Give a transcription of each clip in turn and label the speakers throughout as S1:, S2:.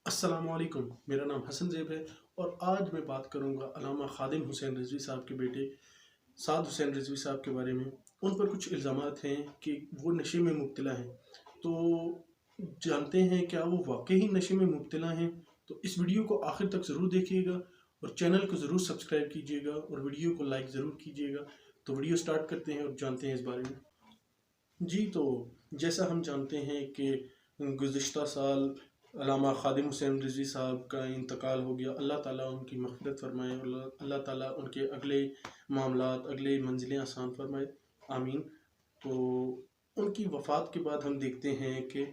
S1: अस्सलाम वालेकुम। मेरा नाम हसन ज़ेब है और आज मैं बात करूंगा अल्लामा खादिम हुसैन रिजवी साहब के बेटे साद हुसैन रिजवी साहब के बारे में। उन पर कुछ इल्ज़ामात हैं कि वो नशे में मुब्तला हैं। तो जानते हैं क्या वो वाकई ही नशे में मुब्तला हैं? तो इस वीडियो को आखिर तक ज़रूर देखिएगा और चैनल को ज़रूर सब्सक्राइब कीजिएगा और वीडियो को लाइक ज़रूर कीजिएगा। तो वीडियो स्टार्ट करते हैं और जानते हैं इस बारे में। जी, तो जैसा हम जानते हैं कि गुज़िश्ता साल अल्लामा खादिम हुसैन रिज़वी साहब का इंतकाल हो गया। अल्लाह ताला उनकी मग़फ़िरत फ़रमाए और अल्लाह ताला उनके अगले मामलात, अगले मंज़िलें आसान फ़रमाए, आमीन। तो उनकी वफ़ात के बाद हम देखते हैं कि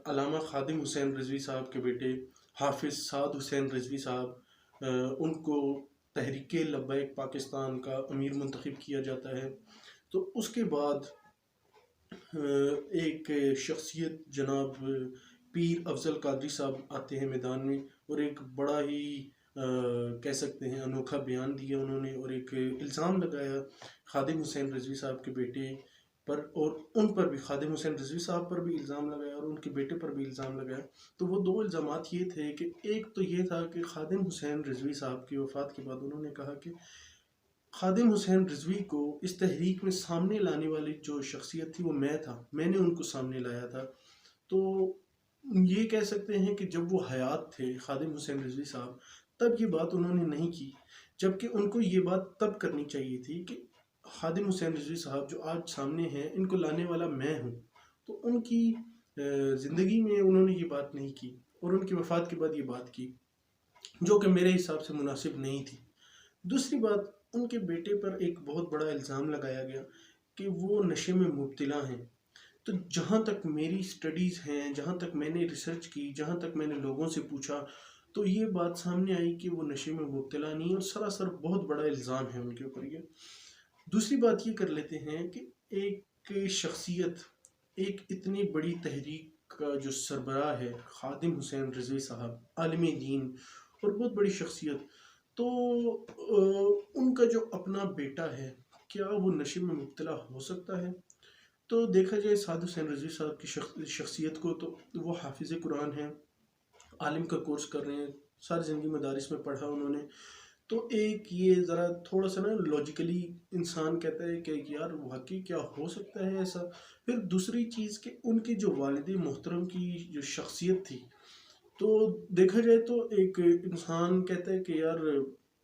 S1: अल्लामा खादिम हुसैन रिज़वी साहब के बेटे हाफ़िज़ साद हुसैन रिज़वी साहब उनको तहरीक लब्बैक पाकिस्तान का अमीर मुंतखब किया जाता है। तो उसके बाद एक शख्सियत जनाब पीर अफजल कादरी साहब आते हैं मैदान में और एक बड़ा ही कह सकते हैं अनोखा बयान दिया उन्होंने और एक इल्ज़ाम लगाया खादिम हुसैन रिजवी साहब के बेटे पर और उन पर भी खादिम हुसैन रिजवी साहब पर भी इल्ज़ाम लगाया और उनके बेटे पर भी इल्ज़ाम लगाया। तो वो दो इल्ज़ामात ये थे कि एक तो ये था कि खादिम हुसैन रिजवी साहब की वफ़ात के बाद उन्होंने कहा कि खादिम हुसैन रिजवी को इस तहरीक में सामने लाने वाली जो शख्सियत थी वो मैं था, मैंने उनको सामने लाया था। तो ये कह सकते हैं कि जब वो हयात थे खादिम हुसैन रिजवी साहब तब ये बात उन्होंने नहीं की, जबकि उनको ये बात तब करनी चाहिए थी कि खादिम हुसैन रिजवी साहब जो आज सामने हैं इनको लाने वाला मैं हूँ। तो उनकी ज़िंदगी में उन्होंने ये बात नहीं की और उनकी वफ़ात के बाद ये बात की, जो कि मेरे हिसाब से मुनासिब नहीं थी। दूसरी बात, उनके बेटे पर एक बहुत बड़ा इल्ज़ाम लगाया गया कि वो नशे में मुब्तला हैं। तो जहाँ तक मेरी स्टडीज़ हैं, जहाँ तक मैंने रिसर्च की, जहाँ तक मैंने लोगों से पूछा, तो ये बात सामने आई कि वो नशे में मुब्तला नहीं और सरासर बहुत बड़ा इल्ज़ाम है उनके ऊपर ये। दूसरी बात ये कर लेते हैं कि एक शख्सियत, एक इतनी बड़ी तहरीक का जो सरबराह है खादिम हुसैन रिजवी साहब, आलिम दीन और बहुत बड़ी शख्सियत, तो उनका जो अपना बेटा है, क्या वो नशे में मुब्तला हो सकता है? तो देखा जाए साद हुसैन रिजवी साहब की शख्सियत को, तो वो हाफिज़ कुरान हैं, आलिम का कोर्स कर रहे हैं, सारी ज़िंदगी मदारिस में पढ़ा उन्होंने। तो एक ये ज़रा थोड़ा सा ना लॉजिकली इंसान कहता है कि यार वाकई क्या हो सकता है ऐसा। फिर दूसरी चीज़ कि उनकी जो वालिद मोहतरम की जो शख्सियत थी, तो देखा जाए तो एक इंसान कहता है कि यार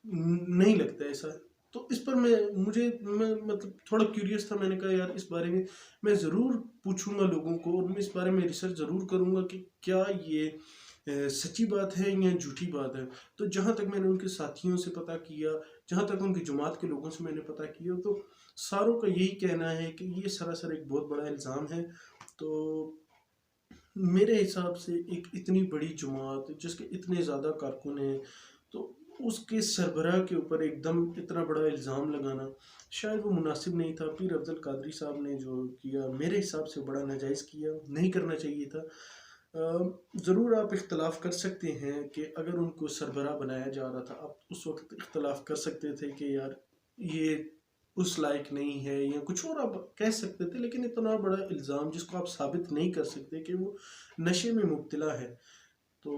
S1: नहीं लगता ऐसा। तो इस पर मैं मतलब थोड़ा क्यूरियस था। मैंने कहा यार इस बारे में मैं ज़रूर पूछूंगा लोगों को और मैं इस बारे में रिसर्च ज़रूर करूंगा कि क्या ये सच्ची बात है या झूठी बात है। तो जहाँ तक मैंने उनके साथियों से पता किया, जहाँ तक उनकी जमात के लोगों से मैंने पता किया, तो सारों का यही कहना है कि ये सरासर एक बहुत बड़ा इल्ज़ाम है। तो मेरे हिसाब से एक इतनी बड़ी जमात जिसके इतने ज़्यादा कारकुन हैं, तो उसके सरबराह के ऊपर एकदम इतना बड़ा इल्ज़ाम लगाना शायद वो मुनासिब नहीं था। पीर अफजल कादरी साहब ने जो किया मेरे हिसाब से बड़ा नाजायज़ किया, नहीं करना चाहिए था। ज़रूर आप इख्तलाफ कर सकते हैं कि अगर उनको सरबराह बनाया जा रहा था, आप उस वक्त इख्तलाफ कर सकते थे कि यार ये उस लायक नहीं है या कुछ और आप कह सकते थे, लेकिन इतना बड़ा इल्ज़ाम जिसको आप साबित नहीं कर सकते कि वो नशे में मुब्तला है, तो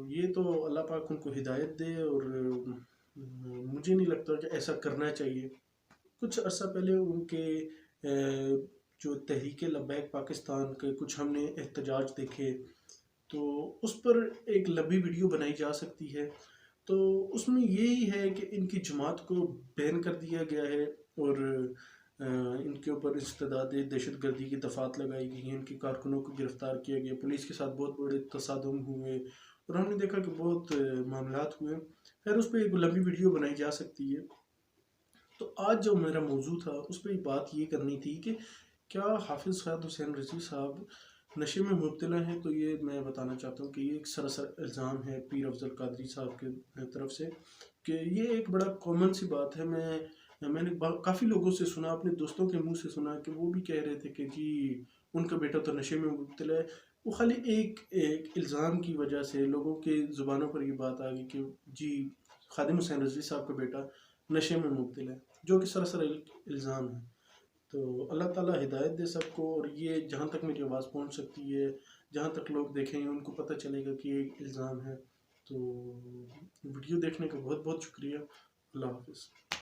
S1: ये तो अल्लाह पाक उनको हिदायत दे। और मुझे नहीं लगता कि ऐसा करना चाहिए। कुछ अर्सा पहले उनके जो तहरीक लब्बैक पाकिस्तान के कुछ हमने एहतजाज देखे, तो उस पर एक लंबी वीडियो बनाई जा सकती है। तो उसमें यही है कि इनकी जमात को बैन कर दिया गया है और इनके ऊपर इस्तेदाद दहशतगर्दी की दफ़ात लगाई गई हैं, इनके कारकुनों को गिरफ़्तार किया गया, पुलिस के साथ बहुत बड़े तसादम हुए और हमने देखा कि बहुत मामलात हुए। खैर उस पर एक लंबी वीडियो बनाई जा सकती है। तो आज जो मेरा मौजू था उस पर बात ये करनी थी कि क्या हाफिज़ साद हुसैन रिजवी साहब नशे में मुब्तला हैं। तो ये मैं बताना चाहता हूँ कि ये एक सरासर इल्ज़ाम है पीर अफजल कादरी साहब के तरफ से, कि ये एक बड़ा कॉमन सी बात है। मैंने काफ़ी लोगों से सुना, अपने दोस्तों के मुंह से सुना कि वो भी कह रहे थे कि जी उनका बेटा तो नशे में मुब्तला है। वो खाली एक एक इल्ज़ाम की वजह से लोगों के ज़ुबानों पर ये बात आ गई कि जी खादिम हुसैन रिजवी साहब का बेटा नशे में मुब्तला है, जो कि सरासर इल्ज़ाम है। तो अल्लाह ताला हिदायत दे सबको। और ये जहाँ तक मेरी आवाज़ पहुँच सकती है, جہاں تک لوگ دیکھیں گے ان کو پتہ چلے گا کہ یہ ایک الزام ہے. تو ویڈیو دیکھنے کا بہت بہت شکریہ. اللہ حافظ.